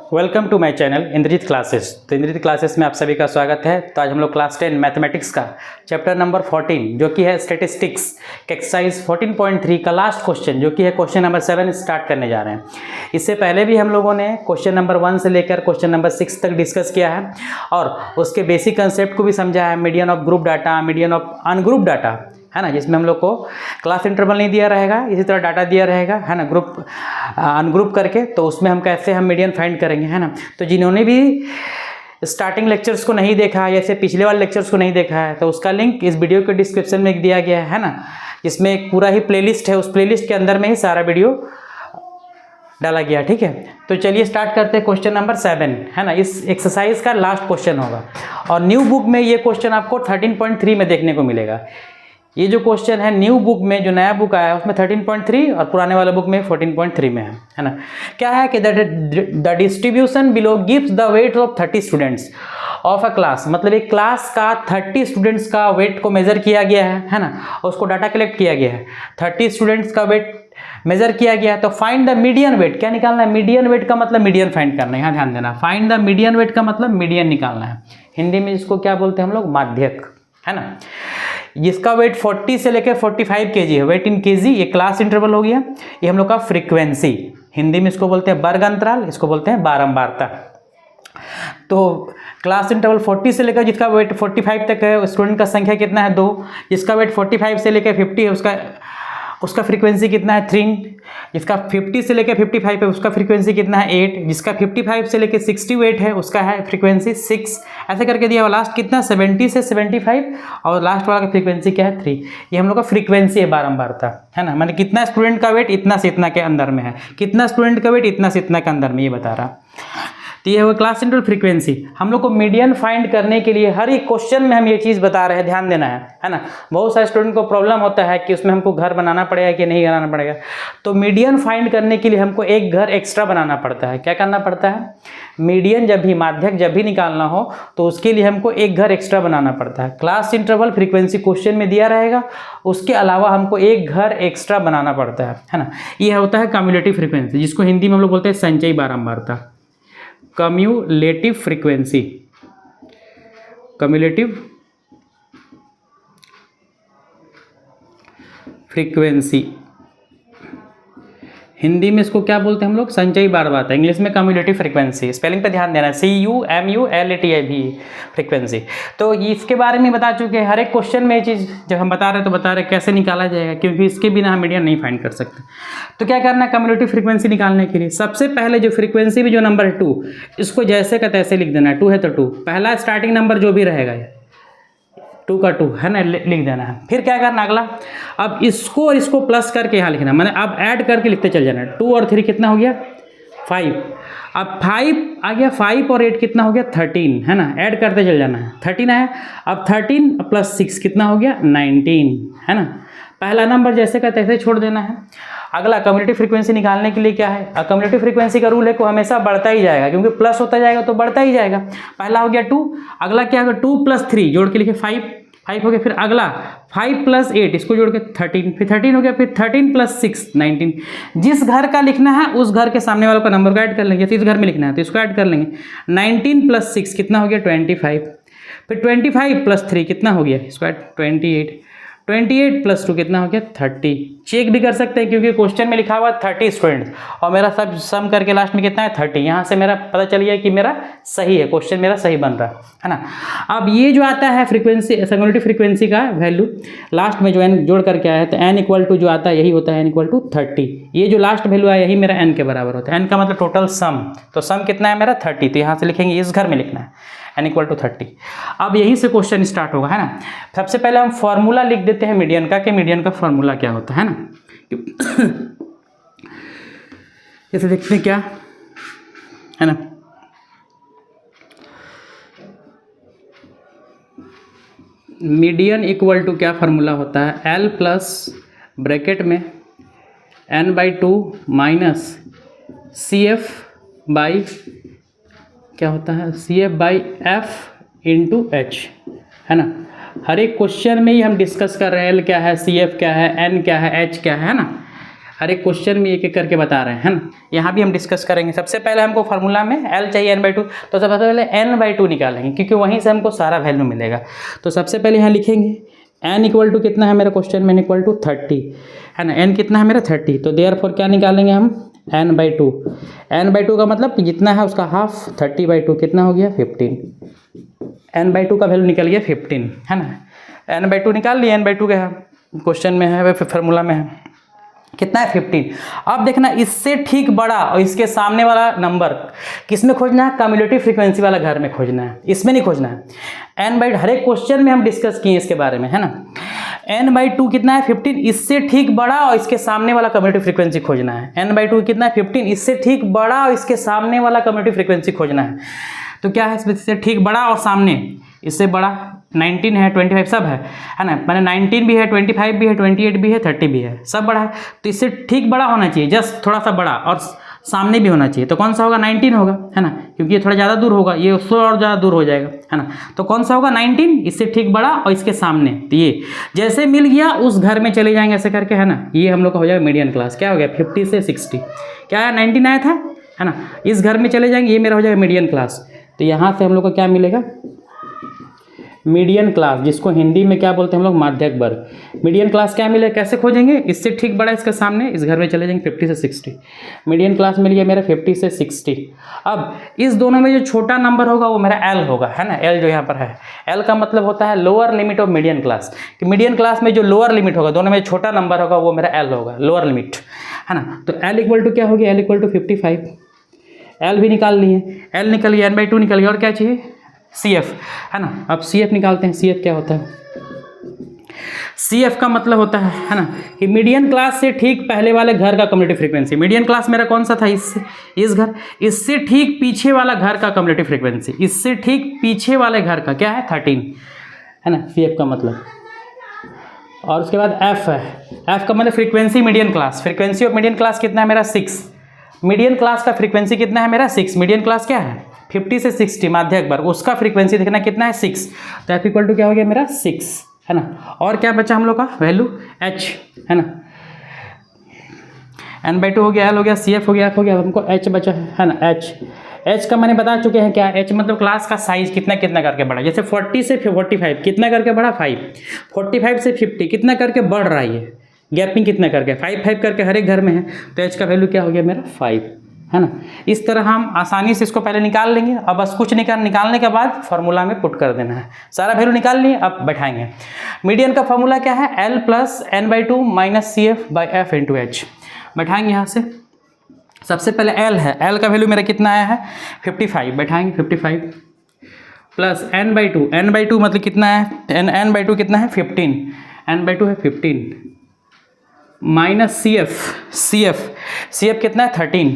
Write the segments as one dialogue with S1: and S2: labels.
S1: Welcome to my channel Indrajeet classes. तो Indrajeet classes में आप सभी का स्वागत है। तो आज हम लोग क्लास 10 मैथमेटिक्स का चैप्टर नंबर 14 जो कि है स्टैटिस्टिक्स एक्सरसाइज 14.3 का लास्ट क्वेश्चन जो कि है क्वेश्चन नंबर 7 स्टार्ट करने जा रहे हैं। इससे पहले भी हम लोगों ने क्वेश्चन नंबर 1 से लेकर क्वेश्चन नंबर 6 तक डिस्कस किया है और उसके बेसिक कंसेप्ट को भी समझा है। Median of group data, median of ungroup data, है ना, जिसमें हम लोग को क्लास इंटरवल नहीं दिया रहेगा, इसी तरह डाटा दिया रहेगा, है ना, ग्रुप अनग्रुप करके। तो उसमें हम कैसे हम मीडियन फाइंड करेंगे, है ना। तो जिन्होंने भी स्टार्टिंग लेक्चर्स को नहीं देखा है या फिर पिछले वाले लेक्चर्स को नहीं देखा है तो उसका लिंक इस वीडियो के डिस्क्रिप्शन में दिया गया है ना। इसमें एक पूरा ही प्लेलिस्ट है, उस प्लेलिस्ट के अंदर में ही सारा वीडियो डाला गया, ठीक है। तो चलिए स्टार्ट करते हैं क्वेश्चन नंबर 7, है ना। इस एक्सरसाइज का लास्ट क्वेश्चन होगा और न्यू बुक में ये क्वेश्चन आपको 13.3 में देखने को मिलेगा। ये जो क्वेश्चन है न्यू बुक में, जो नया बुक आया है उसमें 13.3 और पुराने वाले बुक में 14.3 में है ना। क्या है कि the distribution below gives the weight of 30 students of a class, मतलब एक क्लास का 30 स्टूडेंट्स का वेट को मेजर किया गया है ना, और उसको डाटा कलेक्ट किया गया है। 30 स्टूडेंट्स का वेट मेजर किया गया है। तो फाइंड द मीडियन वेट, क्या निकालना है? मीडियन वेट का मतलब मीडियन फाइंड करना है, यहाँ ध्यान देना। फाइंड द मीडियन वेट का मतलब मीडियन निकालना है। हिंदी में इसको क्या बोलते हैं हम लोग? माध्यक, है ना। जिसका वेट 40 से लेकर 45 kg है, वेट इन केजी, ये क्लास इंटरवल हो गया। ये हम लोग का फ्रीक्वेंसी, हिंदी में इसको बोलते हैं वर्ग अंतराल, इसको बोलते हैं बारंबारता। तो क्लास इंटरवल 40 से लेकर जिसका वेट 45 तक है, स्टूडेंट का संख्या कितना है? 2। जिसका वेट 45 से लेकर 50 है उसका फ्रीक्वेंसी कितना है? 3। जिसका 50 से लेकर 55 है उसका फ्रीक्वेंसी कितना है? 8। जिसका 55 से लेकर 60 वेट है उसका है फ्रीक्वेंसी 6। ऐसे करके दिया हुआ। लास्ट कितना? 70 से 75 और लास्ट वाला का फ्रीक्वेंसी क्या है? 3। ये हम लोग का फ्रीक्वेंसी है, बारंबारता, है ना। मतलब कितना स्टूडेंट का वेट इतना से इतना के अंदर में है, कितना स्टूडेंट का वेट इतना से इतना के अंदर में, ये बता रहा। तो ये है वो क्लास इंटरवल फ्रीक्वेंसी। हम लोग को मीडियन फाइंड करने के लिए हर एक क्वेश्चन में हम ये चीज़ बता रहे हैं, ध्यान देना है ना। बहुत सारे स्टूडेंट को प्रॉब्लम होता है कि उसमें हमको घर बनाना पड़ेगा कि नहीं बनाना पड़ेगा। तो मीडियन फाइंड करने के लिए हमको एक घर एक्स्ट्रा बनाना पड़ता है। क्या करना पड़ता है? मीडियन जब भी, माध्यक जब भी निकालना हो तो उसके लिए हमको एक घर एक्स्ट्रा बनाना पड़ता है। क्लास इंटरवल फ्रीक्वेंसी क्वेश्चन में दिया रहेगा, उसके अलावा हमको एक घर एक्स्ट्रा बनाना पड़ता है ना। ये होता है कम्युलेटिव फ्रीक्वेंसी, जिसको हिंदी में हम लोग बोलते हैं संचयी बारंबारता। Cumulative frequency, cumulative frequency, Hindi में इसको क्या बोलते हैं हम लोग? संचयी बारंबारता। इंग्लिश में कम्युलेटिव फ्रीक्वेंसी। स्पेलिंग पे ध्यान देना, CUMULATIV फ्रीक्वेंसी। तो इसके बारे में बता चुके हैं। हर एक क्वेश्चन में ये चीज़ जब हम बता रहे हैं तो बता रहे हैं कैसे निकाला जाएगा, क्योंकि इसके बिना हम मीडियन नहीं फाइंड कर सकते। तो क्या करना है कम्युलेटिव फ्रीक्वेंसी निकालने के लिए? सबसे पहले जो फ्रीक्वेंसी भी जो नंबर 2, इसको जैसे का तैसे लिख देना है। 2 है तो 2, पहला स्टार्टिंग नंबर जो भी रहेगा 2 का 2, है ना, लिख देना है। फिर क्या करना अगला? अब इसको और इसको प्लस करके यहाँ लिखना, मैंने अब ऐड करके लिखते चल जाना। 2 और 3 कितना हो गया? 5। अब 5 आ गया, 5 और 8 कितना हो गया? 13, है ना। ऐड करते चल जाना है। 13 है। अब 13 प्लस 6 कितना हो गया? 19, है ना। पहला नंबर जैसे का तैसे छोड़ देना है। अगला कम्युलेटिव फ्रीक्वेंसी निकालने के लिए क्या है? कम्युलेटिव फ्रीक्वेंसी का रूल है को हमेशा बढ़ता ही जाएगा, क्योंकि प्लस होता जाएगा तो बढ़ता ही जाएगा। पहला हो गया 2, अगला क्या होगा? 2 + 3 जोड़ के लिखे 5 हो गया। फिर अगला 5 + 8 इसको जोड़ के 13, फिर 13 हो गया। फिर 13 + 6 19। जिस घर का लिखना है उस घर के सामने वालों का नंबर को ऐड कर लेंगे। इस घर में लिखना है तो इसको ऐड कर लेंगे। 19 + 6 कितना हो गया? 25। फिर 25 + 3 कितना हो गया? इसको ऐड 28। 28 + 2 कितना हो गया? 30। चेक भी कर सकते हैं क्योंकि क्वेश्चन में लिखा हुआ 30 स्टूडेंट्स और मेरा सब सम करके लास्ट में कितना है? 30। यहाँ से मेरा पता चल गया कि मेरा सही है, क्वेश्चन मेरा सही बन रहा है ना। अब ये जो आता है फ्रीक्वेंसी, कम्युलेटिव फ्रीक्वेंसी का वैल्यू लास्ट में जो n जोड़ करके आया है तो n = जो आता है यही होता है, n = 30। ये जो लास्ट वैल्यू आया यही मेरा n के बराबर होता है। n का मतलब टोटल सम, तो सम कितना है मेरा? 30। तो यहाँ से लिखेंगे इस घर में लिखना है n = 30। अब यहीं से क्वेश्चन स्टार्ट होगा, है ना। सबसे पहले हम फॉर्मूला लिख देते हैं मीडियन का, कि मीडियन का फॉर्मूला क्या होता है ना। जैसे देखते हैं क्या है ना। मीडियन = क्या फार्मूला होता है? L प्लस ब्रैकेट में n/2 माइनस CF बाई क्या होता है? CF/F × H, है ना। हर एक क्वेश्चन में ही हम डिस्कस कर रहे हैं L क्या है, CF क्या है, N क्या है, H क्या है ना। हर एक क्वेश्चन में एक एक करके बता रहे हैं, है ना। यहाँ भी हम डिस्कस करेंगे। सबसे पहले हमको फार्मूला में L चाहिए n/2, तो सबसे पहले n/2 निकालेंगे क्योंकि वहीं से हमको सारा वैल्यू मिलेगा। तो सबसे पहले यहाँ लिखेंगे n इक्वल टू कितना है मेरा क्वेश्चन में, n इक्वल टू 30, है ना। n कितना है मेरा 30, तो देयरफॉर क्या निकालेंगे हम n/2। n/2 का मतलब कि जितना है उसका हाफ, 30/2 कितना हो गया 15। n/2 का वैल्यू निकल गया 15, है ना। n/2 निकाल लिया, n/2 का क्वेश्चन में है, फार्मूला में है, कितना है 15। अब देखना इससे ठीक बड़ा और इसके सामने वाला नंबर किस में खोजना है, कम्युलेटिव फ्रीक्वेंसी वाला घर में खोजना है, इसमें नहीं खोजना है। n/2 हर एक क्वेश्चन में हम डिस्कस किए इसके बारे में, है ना। n/2 कितना है 15, इससे ठीक बड़ा और इसके सामने वाला कम्युलेटिव फ्रीक्वेंसी खोजना है। n/2 कितना है 15, इससे ठीक बड़ा और इसके सामने वाला कम्युलेटिव फ्रीक्वेंसी खोजना है। तो क्या है इससे ठीक बड़ा और सामने इससे बड़ा 19 है, 25 सब है ना। मैंने 19 भी है, 25 भी है, 28 भी है, 30 भी है, सब बड़ा है। तो इससे ठीक बड़ा होना चाहिए, जस्ट थोड़ा सा बड़ा, और सामने भी होना चाहिए। तो कौन सा होगा 19 होगा, है ना, क्योंकि ये थोड़ा ज़्यादा दूर होगा, ये उससे और ज़्यादा दूर हो जाएगा, है ना। तो कौन सा होगा 19, इससे ठीक बड़ा और इसके सामने। तो ये जैसे मिल गया उस घर में चले जाएंगे ऐसे करके, है ना। ये हम लोग का हो जाएगा मीडियन क्लास। क्या हो गया 50 से 60, क्या है 19 आया था, है ना। इस घर में चले जाएंगे, ये मेरा हो जाएगा मीडियन क्लास। तो यहाँ से हम लोग को क्या मिलेगा, मीडियन क्लास, जिसको हिंदी में क्या बोलते हैं हम लोग, माध्यक वर्ग। मीडियन क्लास क्या मिले, कैसे खोजेंगे, इससे ठीक बड़ा इसके सामने, इस घर में चले जाएंगे 50 से 60। मीडियन क्लास मिल गया मेरा 50 से 60। अब इस दोनों में जो छोटा नंबर होगा वो मेरा L होगा, है ना। L जो यहाँ पर है, L का मतलब होता है lower limit of median class, कि मीडियन क्लास में जो लोअर लिमिट होगा, दोनों में छोटा नंबर होगा वो मेरा L होगा, लोअर लिमिट, है ना। तो L इक्वल टू क्या हो गया, L इक्वल टू 55। L भी निकाल लिए, L निकल गया, n/2 निकल गया, और क्या चाहिए CF, है ना। अब CF निकालते हैं। CF क्या होता है, CF का मतलब होता है ना, कि मीडियन क्लास से ठीक पहले वाले घर का कम्युलेटिव फ्रीक्वेंसी। मीडियन क्लास मेरा कौन सा था, इस घर, इससे ठीक पीछे वाला घर का कम्युलेटिव फ्रीक्वेंसी, इससे ठीक पीछे वाले घर का क्या है 13, है ना, CF का मतलब। और उसके बाद F है, F का मतलब frequency median class. Frequency of median class कितना है मेरा 6। मीडियन क्लास का फ्रीक्वेंसी कितना है मेरा 6। मीडियन क्लास क्या है 50 से 60, माध्यक वर्ग, उसका फ्रीक्वेंसी देखना कितना है 6। तो F इक्वल टू क्या हो गया मेरा 6, है ना। और क्या बचा हम लोग का वैल्यू H, है ना। n/2 हो गया, L हो गया, CF हो गया, F हो गया, हमको H बचा है ना। H का मैंने बता चुके हैं क्या, H मतलब क्लास का साइज कितना कितना करके बढ़ा। जैसे 40 से 45 कितना करके बढ़ा 5, 45 से 50 कितना करके बढ़ रहा है, ये गैपिंग कितना करके 5 करके हर एक घर में है। तो H का वैल्यू क्या हो गया मेरा 5, है ना। इस तरह हम आसानी से इसको पहले निकाल लेंगे। अब बस कुछ निकालने के बाद फार्मूला में पुट कर देना है। सारा वैल्यू निकाल लिए, अब बैठाएंगे। मीडियन का फार्मूला क्या है, L plus n/2 minus CF by F into H। बैठाएंगे यहाँ से। सबसे पहले L है, L का वैल्यू मेरा कितना आया है 55, बैठाएंगे 55 प्लस n/2, n/2 मतलब कितना है, n/2 कितना है 15, n/2 है 15 माइनस CF कितना है 13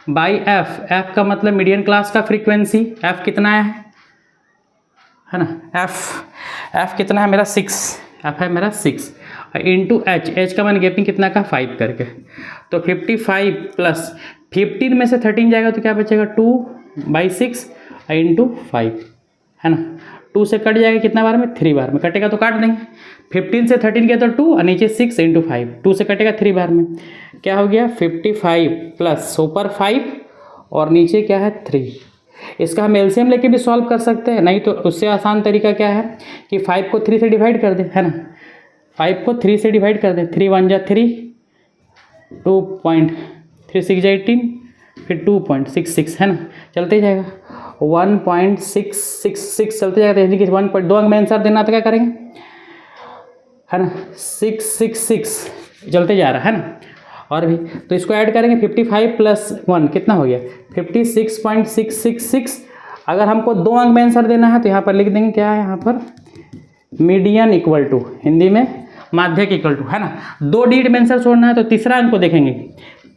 S1: बाई F का मतलब मीडियन क्लास का फ्रीक्वेंसी, F कितना है ना, F कितना है मेरा 6, F है मेरा 6 इंटू H का मान गैपिंग कितना का 5 करके। तो 55 प्लस 15 में से 13 जाएगा तो क्या बचेगा 2/6 इंटू 5, है ना। 2 से कट जाएगा कितना बार में, 3 बार में कटेगा तो काट देंगे। 15 से 13 गया तो 2 और नीचे 6 इंटू 5, 2 से कटेगा 3 बार में। क्या हो गया 55 प्लस ऊपर 5 और नीचे क्या है 3। इसका हम एलसीएम लेके भी सॉल्व कर सकते हैं, नहीं तो उससे आसान तरीका क्या है कि 5 को 3 से डिवाइड कर दें, है ना। 5 को 3 से डिवाइड कर दें, 3 1 जा 3, 2.36 18, फिर 2.66, है ना, चलते जाएगा 1.666 चलते जाएगा। यानी कि 1.2 अंक में आंसर देना तो क्या करेंगे, है ना, 666 चलते जा रहा है ना। और भी तो इसको ऐड करेंगे 55 प्लस 1 कितना हो गया 56.666। अगर हमको 2 अंक में आंसर देना है तो यहाँ पर लिख देंगे क्या है, यहाँ पर मीडियन इक्वल टू, हिंदी में माध्यक इक्वल टू, है ना। 2 डिजिट में आंसर छोड़ना है तो तीसरा अंक को देखेंगे।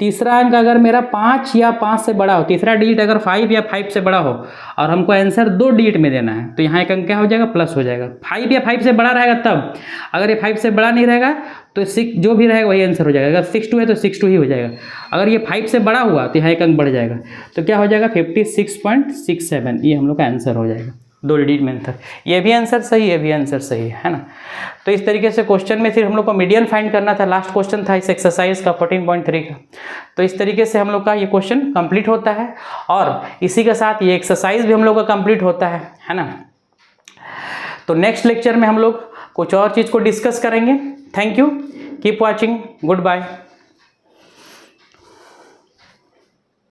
S1: तीसरा अंक अगर मेरा 5 या 5 से बड़ा हो, तीसरा डिजिट अगर 5 या 5 से बड़ा हो और हमको आंसर 2 डिजिट में देना है तो यहाँ एक अंक क्या हो जाएगा प्लस हो जाएगा। 5 या 5 से बड़ा रहेगा तब, अगर ये 5 से बड़ा नहीं रहेगा तो 6 जो भी रहेगा वही आंसर हो जाएगा। अगर 62 है तो 62 ही हो जाएगा। अगर ये 5 से बड़ा हुआ तो यहाँ एक अंक बढ़ जाएगा तो क्या हो जाएगा 56.67, ये हम लोग का आंसर हो जाएगा। 2 डिजिट मेथड, ये भी आंसर सही, ये भी आंसर सही है ना। तो इस तरीके से क्वेश्चन में फिर हम लोग को मीडियन फाइंड करना था, लास्ट क्वेश्चन था इस एक्सरसाइज का 14.3 का। तो इस तरीके से हम लोग का ये क्वेश्चन कंप्लीट होता है और इसी के साथ ये एक्सरसाइज भी हम लोग का कंप्लीट होता है ना। तो नेक्स्ट लेक्चर में हम लोग कुछ और चीज़ को डिस्कस करेंगे। Thank you, keep watching, good bye.